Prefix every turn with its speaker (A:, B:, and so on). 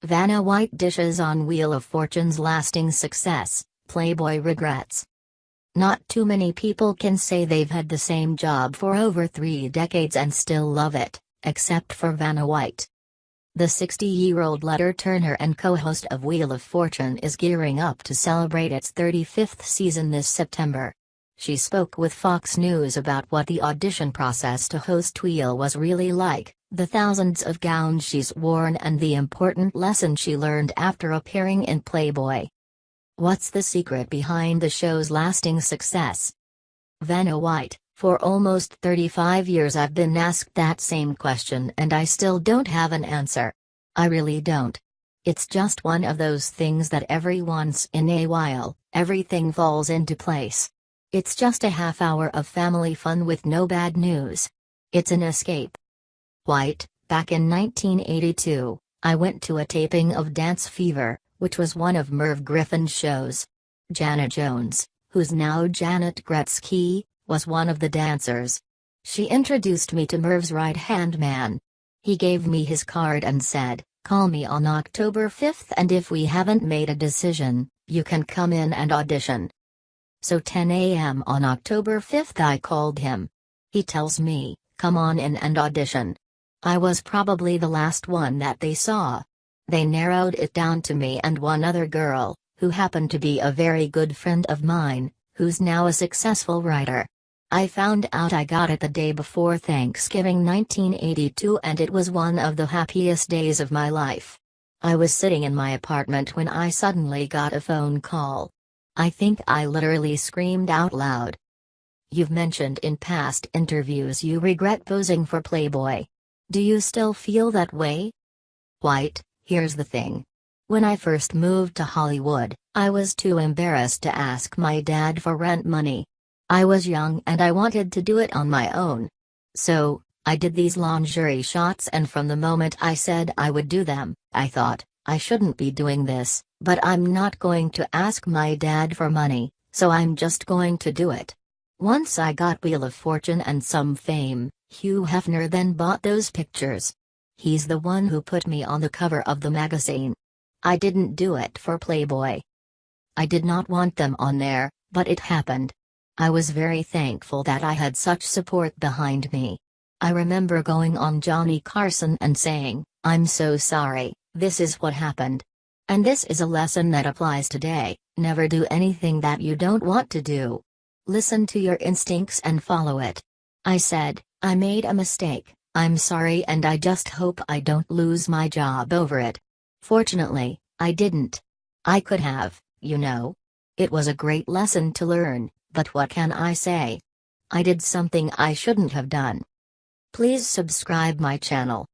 A: Vanna White dishes on Wheel of Fortune's lasting success, Playboy regrets. Not too many people can say they've had the same job for over 3 decades and still love it, except for Vanna White. The 60-year-old letter-turner and co-host of Wheel of Fortune is gearing up to celebrate its 35th season this September. She spoke with Fox News about what the audition process to host Wheel was really like, the thousands of gowns she's worn and the important lesson she learned after appearing in Playboy. What's the secret behind the show's lasting success? Vanna White: for almost 35 years I've been asked that same question and I still don't have an answer. I really don't. It's just one of those things that every once in a while, everything falls into place. It's just a half hour of family fun with no bad news. It's an escape. White: back in 1982, I went to a taping of Dance Fever, which was one of Merv Griffin's shows. Janet Jones, who's now Janet Gretzky, was one of the dancers. She introduced me to Merv's right-hand man. He gave me his card and said, "Call me on October 5th and if we haven't made a decision, you can come in and audition." So 10 a.m. on October 5th I called him. He tells me, "Come on in and audition." I was probably the last one that they saw. They narrowed it down to me and one other girl, who happened to be a very good friend of mine, who's now a successful writer. I found out I got it the day before Thanksgiving 1982 and it was one of the happiest days of my life. I was sitting in my apartment when I suddenly got a phone call. I think I literally screamed out loud. You've mentioned in past interviews you regret posing for Playboy. Do you still feel that way? White: here's the thing. When I first moved to Hollywood, I was too embarrassed to ask my dad for rent money. I was young and I wanted to do it on my own. So, I did these lingerie shots and from the moment I said I would do them, I thought, I shouldn't be doing this, but I'm not going to ask my dad for money, so I'm just going to do it. Once I got Wheel of Fortune and some fame, Hugh Hefner then bought those pictures. He's the one who put me on the cover of the magazine. I didn't do it for Playboy. I did not want them on there, but it happened. I was very thankful that I had such support behind me. I remember going on Johnny Carson and saying, "I'm so sorry, this is what happened." And this is a lesson that applies today: never do anything that you don't want to do. Listen to your instincts and follow it. I said, "I made a mistake, I'm sorry and I just hope I don't lose my job over it." Fortunately, I didn't. I could have, you know. It was a great lesson to learn, but what can I say? I did something I shouldn't have done. Please subscribe my channel.